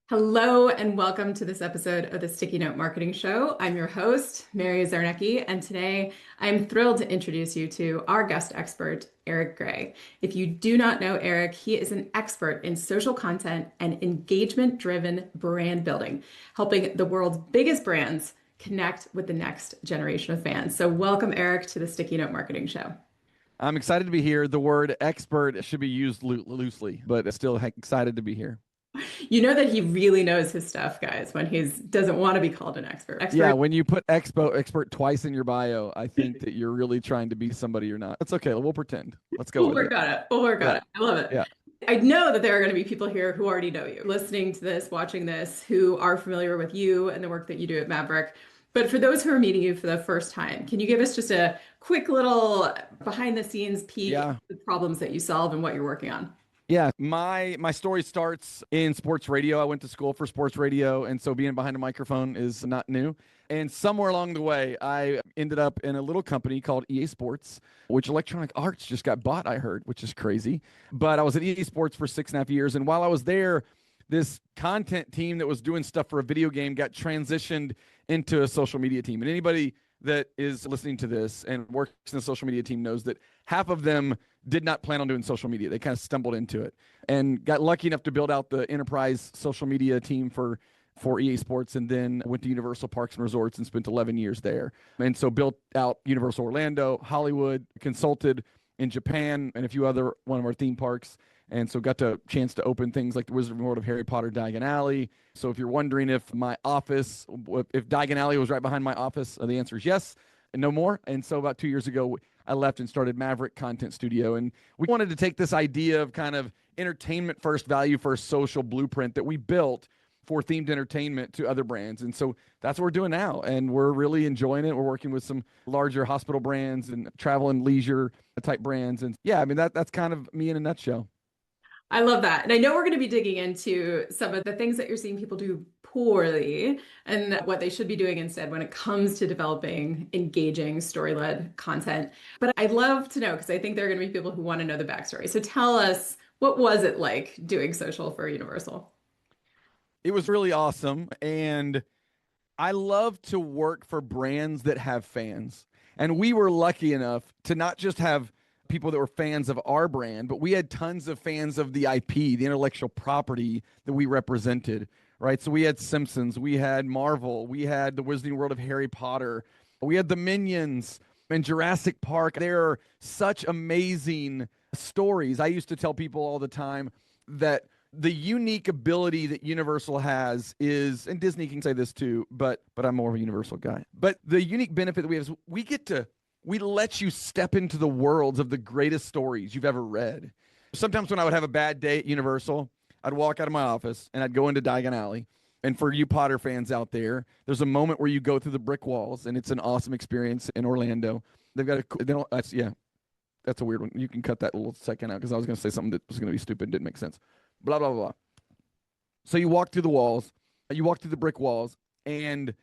Hello and welcome to this episode of the Sticky Note Marketing Show. I'm your host, Mary Zarnecki, and today I'm thrilled to introduce you to our guest expert, Eric Gray. If you do not know Eric, he is an expert in social content and engagement-driven brand building, helping the world's biggest brands connect with the next generation of fans. So welcome, Eric, to the Sticky Note Marketing Show. I'm excited to be here. The word expert should be used loosely, but still excited to be here. You know that he really knows his stuff, guys, when he doesn't want to be called an expert. Yeah, Expert. when you put expert twice in your bio, I think that you're really trying to be somebody you're not. That's okay. We'll pretend. Let's go We'll with work it. on it. We'll work on Yeah. it. I love it. Yeah. I know that there are going to be people here who already know you, listening to this, watching this, who are familiar with you and the work that you do at Maverick. But for those who are meeting you for the first time, can you give us just a quick little behind the scenes peek at Yeah. the problems that you solve and what you're working on? Yeah, my story starts in sports radio. I went to school for sports radio, and so being behind a microphone is not new. And somewhere along the way, I ended up in a little company called EA Sports, which Electronic Arts just got bought, I heard, which is crazy. But I was at EA Sports for 6.5 years, and while I was there, this content team that was doing stuff for a video game got transitioned into a social media team. And anybody that is listening to this and works in the social media team knows that half of them did not plan on doing social media. They kind of stumbled into it and got lucky enough to build out the enterprise social media team for EA Sports, and then went to Universal Parks and Resorts and spent 11 years there. And so built out Universal Orlando, Hollywood, consulted in Japan and a few other one of our theme parks. And so got the chance to open things like the Wizarding World of Harry Potter Diagon Alley. So if you're wondering if my office, if Diagon Alley was right behind my office, the answer is yes and no more. And so about 2 years ago, I left and started Maverick Content Studio. And we wanted to take this idea of kind of entertainment first, value first, social blueprint that we built for themed entertainment to other brands. And so that's what we're doing now. And we're really enjoying it. We're working with some larger hospital brands and travel and leisure type brands. And yeah, I mean, that's kind of me in a nutshell. I love that. And I know we're going to be digging into some of the things that you're seeing people do poorly and what they should be doing instead when it comes to developing engaging story-led content. But I'd love to know, because I think there are going to be people who want to know the backstory. So tell us, what was it like doing social for Universal? It was really awesome. And I love to work for brands that have fans. And we were lucky enough to not just have people that were fans of our brand, but we had tons of fans of the IP, the intellectual property that we represented, right? So we had Simpsons, we had Marvel, we had the Wizarding World of Harry Potter, we had the Minions and Jurassic Park. There are such amazing stories. I used to tell people all the time that the unique ability that Universal has is, and Disney can say this too, but I'm more of a Universal guy. But the unique benefit that we have is we let you step into the worlds of the greatest stories you've ever read. Sometimes when I would have a bad day at Universal, I'd walk out of my office and I'd go into Diagon Alley. And for you Potter fans out there, there's a moment where you go through the brick walls, and it's an awesome experience in Orlando. They've got that's a weird one. You can cut that little second out because I was going to say something that was going to be stupid and didn't make sense. Blah, blah, blah, blah. So you walk through the walls, you walk through the brick walls, and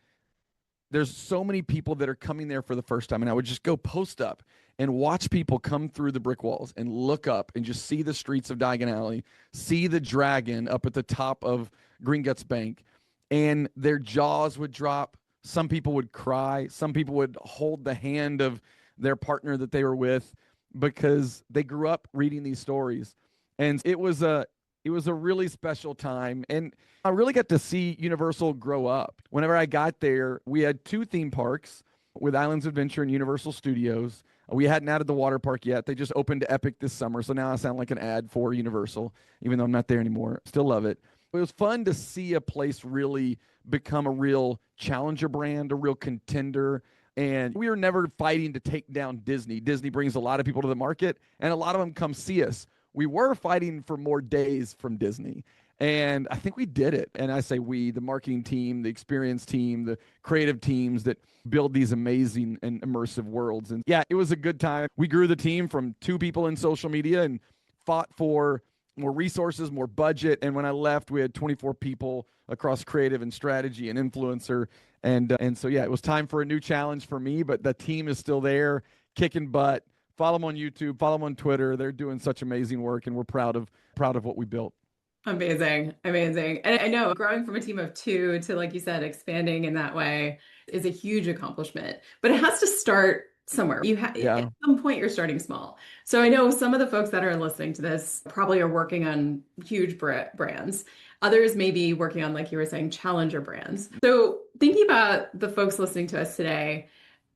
there's so many people that are coming there for the first time. And I would just go post up and watch people come through the brick walls and look up and just see the streets of Diagon Alley, see the dragon up at the top of Green Guts Bank, and their jaws would drop. Some people would cry. Some people would hold the hand of their partner that they were with because they grew up reading these stories. And it was a really special time. And I really got to see Universal grow up. Whenever I got there, we had two theme parks with Islands Adventure and Universal Studios. We hadn't added the water park yet. They just opened Epic this summer. So now I sound like an ad for Universal, even though I'm not there anymore. Still love it. It was fun to see a place really become a real challenger brand, a real contender. And we were never fighting to take down Disney. Disney brings a lot of people to the market, and a lot of them come see us. We were fighting for more days from Disney. And I think we did it. And I say we, the marketing team, the experience team, the creative teams that build these amazing and immersive worlds. And yeah, it was a good time. We grew the team from 2 people in social media and fought for more resources, more budget. And when I left, we had 24 people across creative and strategy and influencer. And so, yeah, it was time for a new challenge for me, but the team is still there, kicking butt. Follow them on YouTube, follow them on Twitter. They're doing such amazing work, and we're proud of what we built. Amazing. Amazing. And I know growing from a team of two to, like you said, expanding in that way is a huge accomplishment, but it has to start somewhere. At Yeah. some point you're starting small. So I know some of the folks that are listening to this probably are working on huge brands. Others may be working on, like you were saying, challenger brands. So thinking about the folks listening to us today,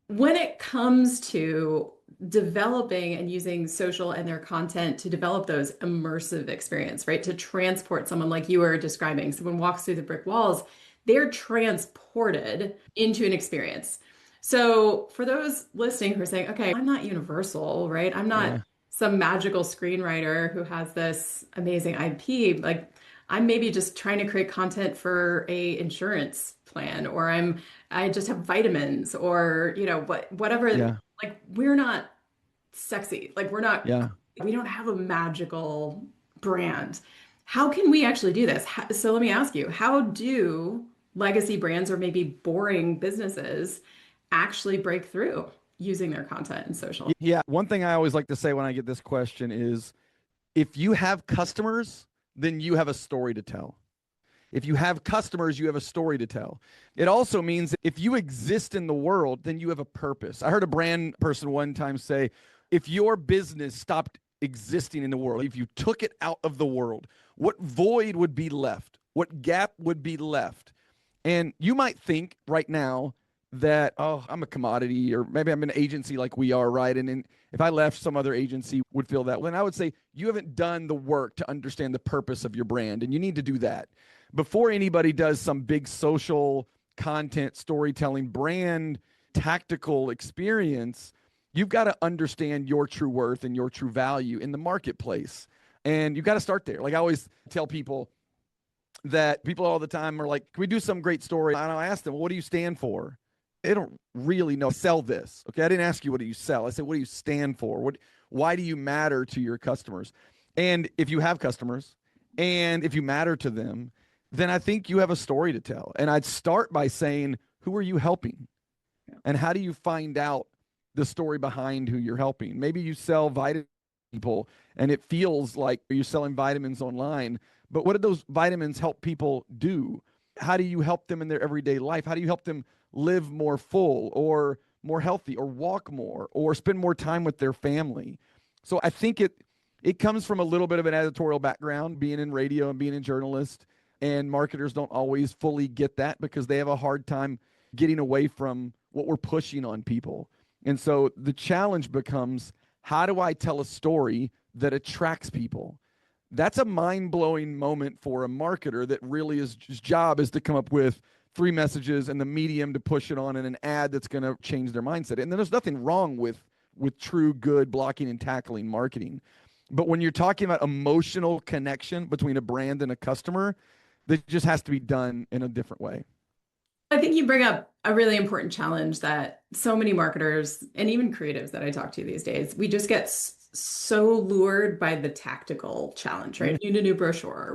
when it comes to developing and using social and their content to develop those immersive experience, right? To transport someone like you were describing, someone walks through the brick walls, they're transported into an experience. So for those listening who are saying, okay, I'm not universal, right? I'm not Yeah. some magical screenwriter who has this amazing IP. Like I'm maybe just trying to create content for a insurance plan, or I just have vitamins or, whatever. Yeah. Like, we're not sexy. Like, Yeah. we don't have a magical brand. How can we actually do this? So let me ask you, how do legacy brands or maybe boring businesses actually break through using their content and social? Yeah. One thing I always like to say when I get this question is if you have customers, then you have a story to tell. If you have customers, you have a story to tell. It also means that if you exist in the world, then you have a purpose. I heard a brand person one time say, if your business stopped existing in the world, if you took it out of the world, what void would be left? What gap would be left? And you might think right now that, oh, I'm a commodity, or maybe I'm an agency like we are, right? And if I left, some other agency would feel that. Well, then I would say you haven't done the work to understand the purpose of your brand, and you need to do that before anybody does some big social content storytelling brand tactical experience. You've got to understand your true worth and your true value in the marketplace, and you've got to start there. Like I always tell people that people all the time are like, can we do some great story? And I ask them, well, what do you stand for? They don't really know. Sell this. Okay. I didn't ask you what do you sell. I said, what do you stand for? Why do you matter to your customers? And if you have customers and if you matter to them, then I think you have a story to tell. And I'd start by saying, who are you helping? And how do you find out the story behind who you're helping? Maybe you sell vitamins people and it feels like you're selling vitamins online, but what do those vitamins help people do? How do you help them in their everyday life? How do you help them live more full or more healthy or walk more or spend more time with their family? So I think it comes from a little bit of an editorial background, being in radio and being a journalist, and marketers don't always fully get that because they have a hard time getting away from what we're pushing on people. And so the challenge becomes, how do I tell a story that attracts people? That's a mind-blowing moment for a marketer that really his job is to come up with 3 messages and the medium to push it on in an ad that's going to change their mindset. And then there's nothing wrong with true good blocking and tackling marketing. But when you're talking about emotional connection between a brand and a customer, that just has to be done in a different way. I think you bring up a really important challenge that so many marketers and even creatives that I talk to these days, we just get so lured by the tactical challenge, right? We need a new brochure.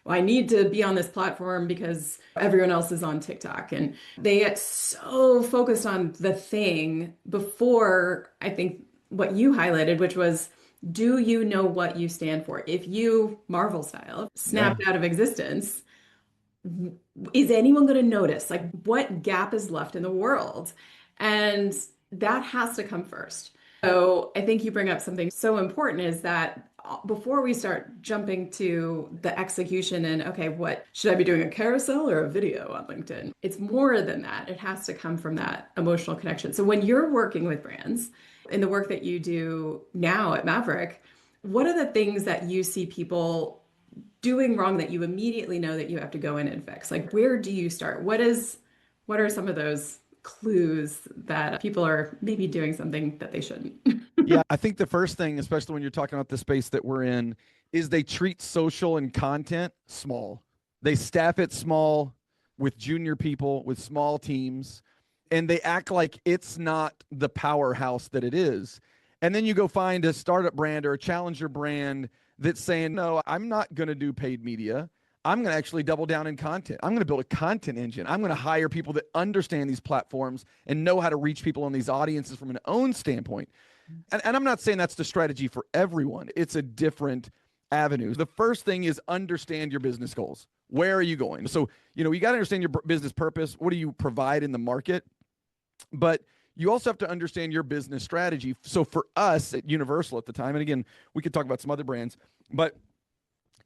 I need to be on this platform because everyone else is on TikTok. And they get so focused on the thing before, I think, what you highlighted, which was, do you know what you stand for? If you, Marvel style, Yeah. snapped out of existence, is anyone going to notice? Like, what gap is left in the world? And that has to come first. So I think you bring up something so important is that before we start jumping to the execution and, okay, what should I be doing, a carousel or a video on LinkedIn? It's more than that. It has to come from that emotional connection. So when you're working with brands in the work that you do now at Maverick, what are the things that you see people doing wrong that you immediately know that you have to go in and fix? Like, where do you start? What are some of those clues that people are maybe doing something that they shouldn't? Yeah, I think the first thing, especially when you're talking about the space that we're in, is they treat social and content small. They staff it small with junior people, with small teams, and they act like it's not the powerhouse that it is. And then you go find a startup brand or a challenger brand that's saying, no, I'm not going to do paid media. I'm going to actually double down in content. I'm going to build a content engine. I'm going to hire people that understand these platforms and know how to reach people in these audiences from an own standpoint. And I'm not saying that's the strategy for everyone. It's a different avenues. The first thing is understand your business goals. Where are you going? So, you got to understand your business purpose. What do you provide in the market? But you also have to understand your business strategy. So for us at Universal at the time, and again, we could talk about some other brands, but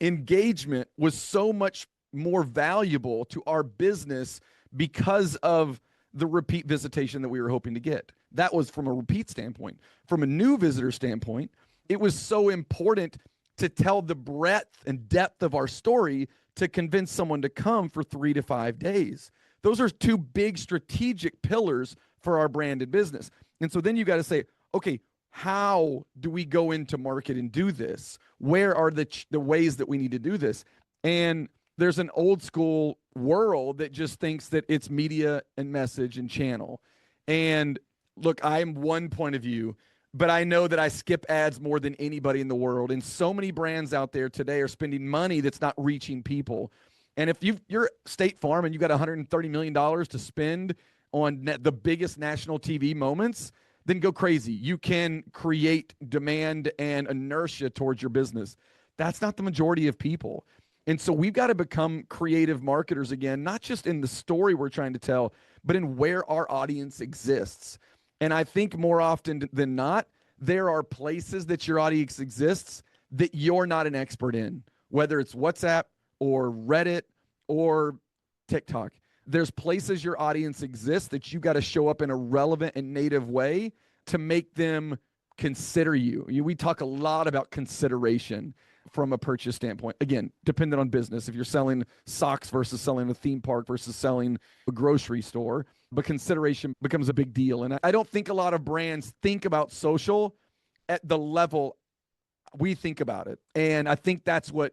engagement was so much more valuable to our business because of the repeat visitation that we were hoping to get. That was from a repeat standpoint. From a new visitor standpoint, it was so important to tell the breadth and depth of our story to convince someone to come for 3 to 5 days. Those are two big strategic pillars for our brand and business. And so then you got to say, okay, how do we go into market and do this? Where are the ways that we need to do this? And there's an old school world that just thinks that it's media and message and channel. And look, I'm one point of view, but I know that I skip ads more than anybody in the world. And so many brands out there today are spending money that's not reaching people. And if you're State Farm and you got $130 million to spend on the biggest national TV moments, then go crazy. You can create demand and inertia towards your business. That's not the majority of people. And so we've got to become creative marketers again, not just in the story we're trying to tell, but in where our audience exists. And I think more often than not, there are places that your audience exists that you're not an expert in, whether it's WhatsApp or Reddit or TikTok. There's places your audience exists that you got to show up in a relevant and native way to make them consider you. We talk a lot about consideration from a purchase standpoint. Again, dependent on business. If you're selling socks versus selling a theme park versus selling a grocery store, but consideration becomes a big deal. And I don't think a lot of brands think about social at the level we think about it. And I think that's what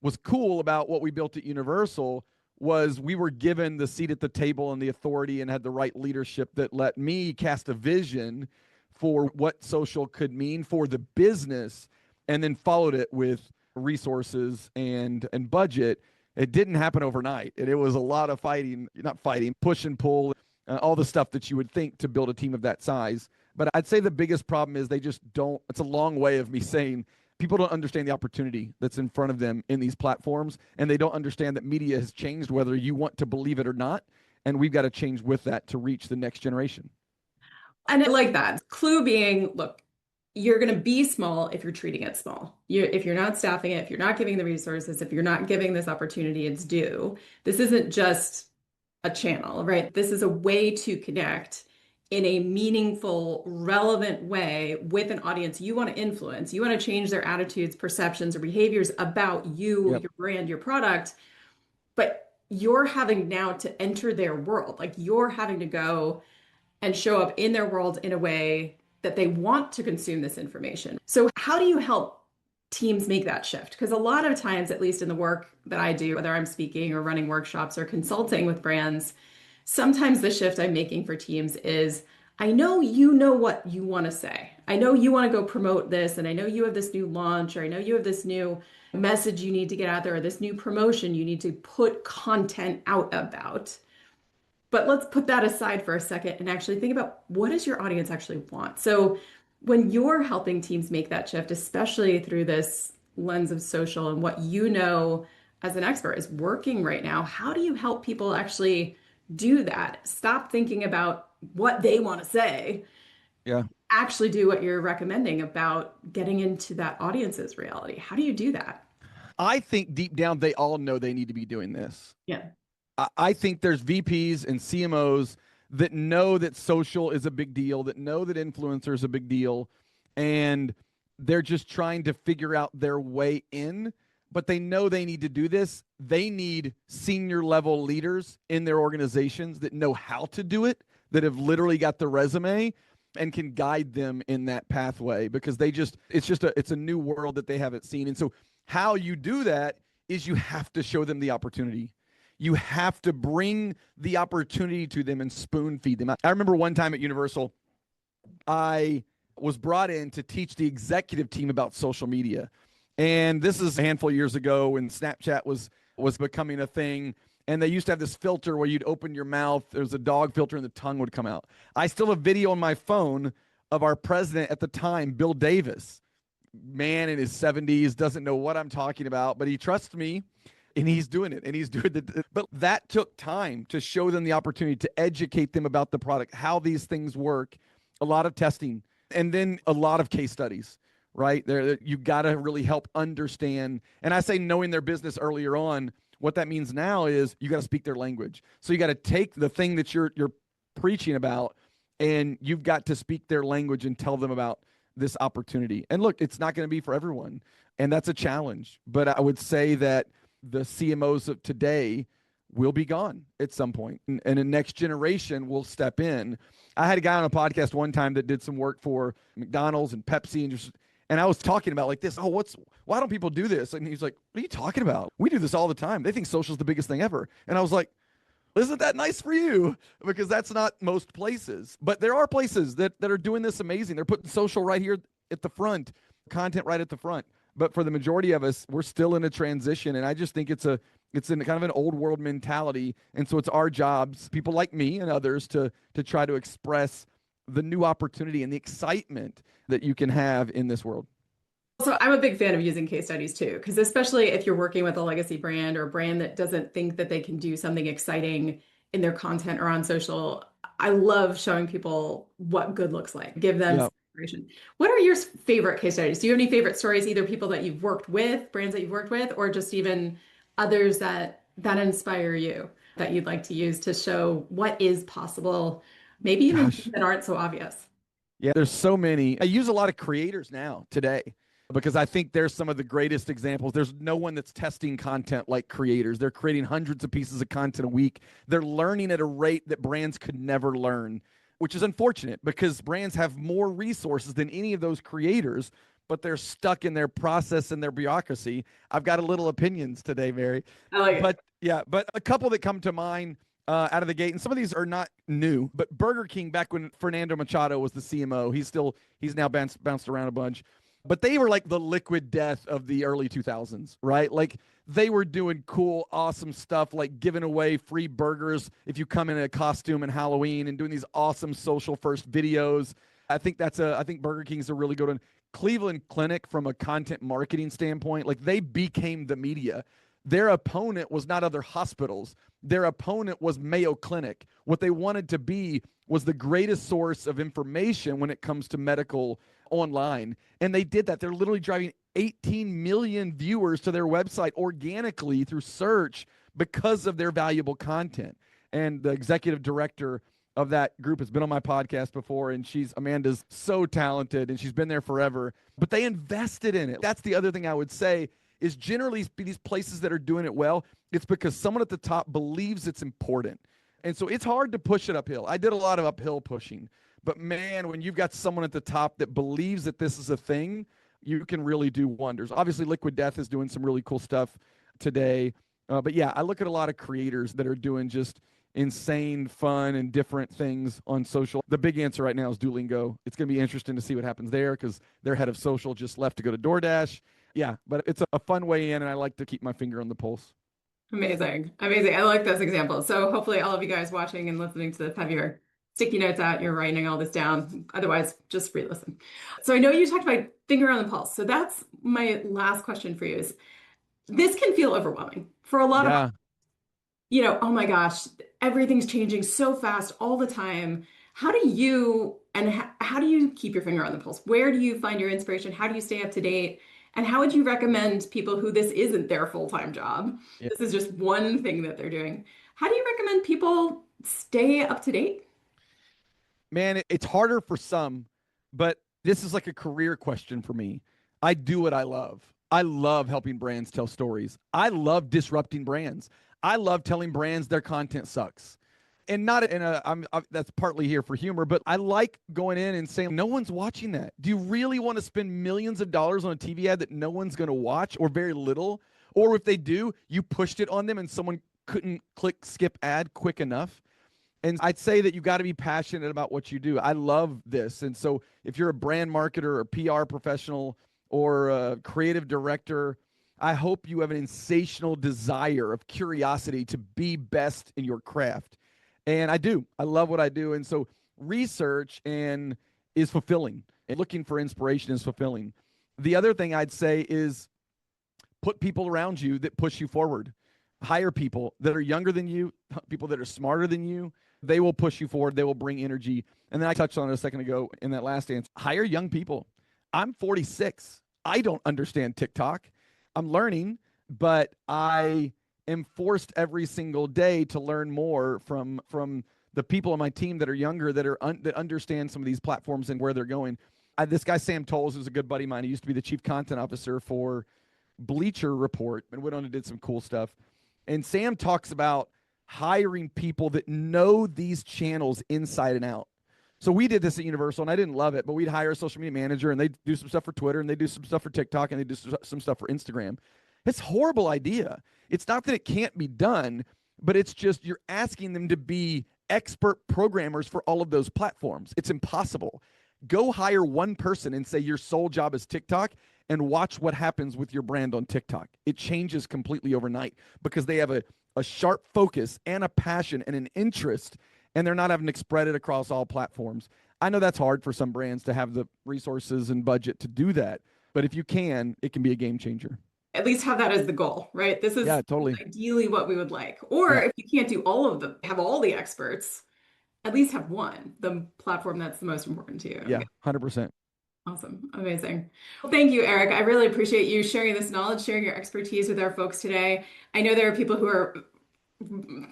was cool about what we built at Universal was we were given the seat at the table and the authority and had the right leadership that let me cast a vision for what social could mean for the business and then followed it with resources and budget. It didn't happen overnight. And it was a lot of push and pull, all the stuff that you would think to build a team of that size. But I'd say the biggest problem is they just don't, it's a long way of me saying people don't understand the opportunity that's in front of them in these platforms, and they don't understand that media has changed whether you want to believe it or not, and we've got to change with that to reach the next generation. And I like that. Clue being, look, you're going to be small if you're treating it small. If you're not staffing it, if you're not giving the resources, if you're not giving this opportunity its due, this isn't just a channel, right? This is a way to connect in a meaningful, relevant way with an audience you want to influence. You want to change their attitudes, perceptions, or behaviors about you, Yep. your brand, your product, but you're having now to enter their world. Like you're having to go and show up in their world in a way that they want to consume this information. So how do you help teams make that shift? Because a lot of times, at least in the work that I do, whether I'm speaking or running workshops or consulting with brands, sometimes the shift I'm making for teams is I know you know what you want to say. I know you want to go promote this, and I know you have this new launch, or I know you have this new message you need to get out there, or this new promotion you need to put content out about. But let's put that aside for a second and actually think about what does your audience actually want? So when you're helping teams make that shift, especially through this lens of social and what you know as an expert is working right now, how do you help people actually do that? Stop thinking about what they want to say. Yeah. Actually do what you're recommending about getting into that audience's reality. How do you do that? I think deep down, they all know they need to be doing this. Yeah. I think there's VPs and CMOs that know that social is a big deal, that know that influencer is a big deal, and they're just trying to figure out their way in, but they know they need to do this. They need senior level leaders in their organizations that know how to do it, that have literally got the resume and can guide them in that pathway, because it's a new world that they haven't seen. And so how you do that is you have to show them the opportunity. You have to bring the opportunity to them and spoon feed them. I remember one time at Universal, I was brought in to teach the executive team about social media. And this is a handful of years ago when Snapchat was becoming a thing. And they used to have this filter where you'd open your mouth, there's a dog filter, and the tongue would come out. I still have video on my phone of our president at the time, Bill Davis, man in his 70s, doesn't know what I'm talking about, but he trusts me and he's doing it and he's doing it. But that took time to show them the opportunity to educate them about the product, how these things work, a lot of testing, and then a lot of case studies, right? There, you got to really help understand. And I say knowing their business earlier on. What that means now is you got to speak their language. So you got to take the thing that you're preaching about, and you've got to speak their language and tell them about this opportunity. And look, it's not going to be for everyone, and that's a challenge. But I would say that the CMOs of today will be gone at some point, and the next generation will step in. I had a guy on a podcast one time that did some work for McDonald's and Pepsi, and I was talking about like this. Oh, why don't people do this? And he's like, what are you talking about? We do this all the time. They think social is the biggest thing ever. And I was like, isn't that nice for you? Because that's not most places. But there are places that are doing this amazing. They're putting social right here at the front, content right at the front. But for the majority of us, we're still in a transition. And I just think it's in kind of an old world mentality. And so it's our jobs, people like me and others, to try to express the new opportunity and the excitement that you can have in this world. So I'm a big fan of using case studies too, because especially if you're working with a legacy brand or a brand that doesn't think that they can do something exciting in their content or on social, I love showing people what good looks like, give them Yeah. some inspiration. What are your favorite case studies? Do you have any favorite stories, either people that you've worked with, brands that you've worked with, or just even others that inspire you that you'd like to use to show what is possible, maybe even Gosh. things that aren't so obvious? Yeah, there's so many. I use a lot of creators now today because I think they're some of the greatest examples. There's no one that's testing content like creators. They're creating hundreds of pieces of content a week. They're learning at a rate that brands could never learn, which is unfortunate because brands have more resources than any of those creators, but they're stuck in their process and their bureaucracy. I've got a little opinions today, Mary. I like it. But yeah, but a couple that come to mind out of the gate, and some of these are not new, but Burger King, back when Fernando Machado was the CMO, he's now bounced around a bunch, but they were like the liquid death of the early 2000s, right? Like they were doing cool, awesome stuff, like giving away free burgers if you come in a costume and Halloween, and doing these awesome social first videos. I think Burger King's a really good one. Cleveland Clinic, from a content marketing standpoint, like they became the media. Their opponent was not other hospitals. Their opponent was Mayo Clinic. What they wanted to be was the greatest source of information when it comes to medical online. And they did that. They're literally driving 18 million viewers to their website organically through search because of their valuable content. And the executive director of that group has been on my podcast before, and Amanda's so talented, and she's been there forever. But they invested in it. That's the other thing I would say is generally these places that are doing it well, it's because someone at the top believes it's important. And so it's hard to push it uphill. I did a lot of uphill pushing. But man, when you've got someone at the top that believes that this is a thing, you can really do wonders. Obviously, Liquid Death is doing some really cool stuff today. But yeah, I look at a lot of creators that are doing just insane, fun, and different things on social. The big answer right now is Duolingo. It's going to be interesting to see what happens there because their head of social just left to go to DoorDash. Yeah, but it's a fun way in, and I like to keep my finger on the pulse. Amazing. Amazing. I like those examples. So hopefully all of you guys watching and listening to this have your sticky notes out, you're writing all this down. Otherwise, just re-listen. So I know you talked about finger on the pulse. So that's my last question for you is this can feel overwhelming for a lot of, Yeah. oh my gosh, everything's changing so fast all the time. How do you how do you keep your finger on the pulse? Where do you find your inspiration? How do you stay up to date? And how would you recommend people who this isn't their full-time job? Yeah. This is just one thing that they're doing. How do you recommend people stay up to date? Man, it's harder for some, but this is like a career question for me. I do what I love. I love helping brands tell stories. I love disrupting brands. I love telling brands their content sucks. And not in a, that's partly here for humor, but I like going in and saying, no one's watching that. Do you really want to spend millions of dollars on a TV ad that no one's going to watch or very little? Or if they do, you pushed it on them and someone couldn't click skip ad quick enough. And I'd say that you got to be passionate about what you do. I love this. And so if you're a brand marketer or PR professional or a creative director, I hope you have an insatiable desire of curiosity to be best in your craft. And I do. I love what I do. And so research is fulfilling. And looking for inspiration is fulfilling. The other thing I'd say is put people around you that push you forward. Hire people that are younger than you, people that are smarter than you. They will push you forward. They will bring energy. And then I touched on it a second ago in that last answer. Hire young people. I'm 46. I don't understand TikTok. I'm learning, but I am forced every single day to learn more from the people on my team that are younger, that understand some of these platforms and where they're going. This guy Sam Tolles is a good buddy of mine. He used to be the chief content officer for Bleacher Report and went on and did some cool stuff. And Sam talks about hiring people that know these channels inside and out. So we did this at Universal, and I didn't love it, but we'd hire a social media manager, and they'd do some stuff for Twitter, and they do some stuff for TikTok, and they do some stuff for Instagram. It's a horrible idea. It's not that it can't be done, but it's just you're asking them to be expert programmers for all of those platforms. It's impossible. Go hire one person and say your sole job is TikTok, and watch what happens with your brand on TikTok. It changes completely overnight because they have a sharp focus and a passion and an interest, and they're not having to spread it across all platforms. I know that's hard for some brands to have the resources and budget to do that, but if you can, it can be a game changer. At least have that as the goal, right? This is Yeah, totally. ideally what we would like. Or Yeah, if you can't do all of them, have all the experts, at least have one, the platform that's the most important to you. yeah, Okay. 100%. Awesome. Amazing. Well, thank you, Eric. I really appreciate you sharing this knowledge, sharing your expertise with our folks today. I know there are people who are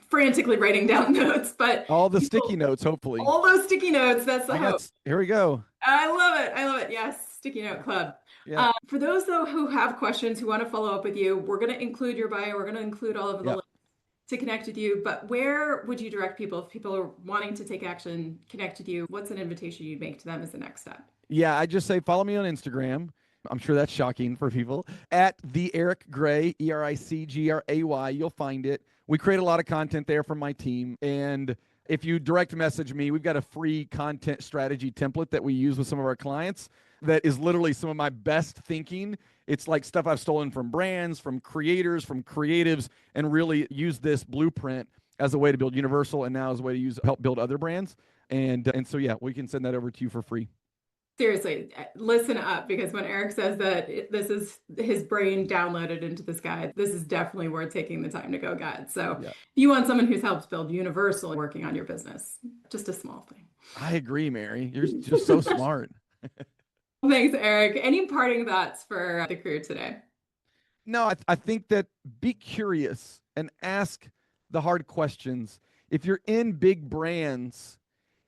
frantically writing down notes, but All the sticky people, notes, hopefully. all those sticky notes, that's the hope. Here we go. I love it. I love it. Yes, Sticky Note Club. Yeah, For those though who have questions, who want to follow up with you, we're going to include your bio. We're going to include all of the yeah. links to connect with you. But where would you direct people if people are wanting to take action, connect with you? What's an invitation you'd make to them as the next step? Yeah, I just say follow me on Instagram. I'm sure that's shocking for people. At the Eric Gray, ERICGRAY, you'll find it. We create a lot of content there from my team. And if you direct message me, we've got a free content strategy template that we use with some of our clients that is literally some of my best thinking. It's like stuff I've stolen from brands, from creators, from creatives, and really use this blueprint as a way to build Universal and now as a way to help build other brands. And so, yeah, we can send that over to you for free. Seriously, listen up, because when Eric says that this is his brain downloaded into this guide, this is definitely worth taking the time to go get. So Yeah. if you want someone who's helped build Universal working on your business, just a small thing. I agree, Mary. You're just so smart. Thanks, Eric. Any parting thoughts for the crew today? No, I think that be curious and ask the hard questions. If you're in big brands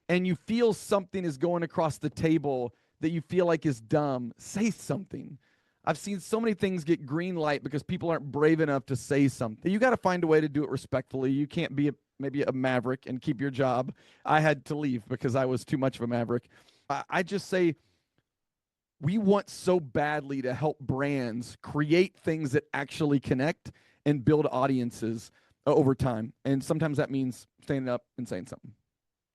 and you feel something is going across the table that you feel like is dumb, say something. I've seen so many things get green light because people aren't brave enough to say something. You got to find a way to do it respectfully. You can't be maybe a maverick and keep your job. I had to leave because I was too much of a maverick. I just say we want so badly to help brands create things that actually connect and build audiences over time. And sometimes that means standing up and saying something.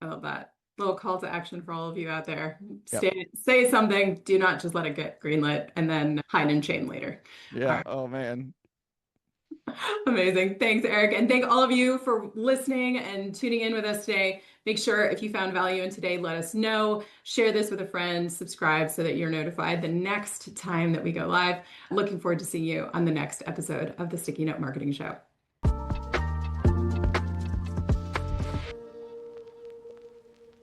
I love that. Little call to action for all of you out there. Yep. Say something. Do not just let it get greenlit and then hide in shame later. Yeah. Oh, man. Amazing. Thanks, Eric. And thank all of you for listening and tuning in with us today. Make sure if you found value in today, let us know. Share this with a friend, subscribe so that you're notified the next time that we go live. Looking forward to seeing you on the next episode of the Sticky Note Marketing Show.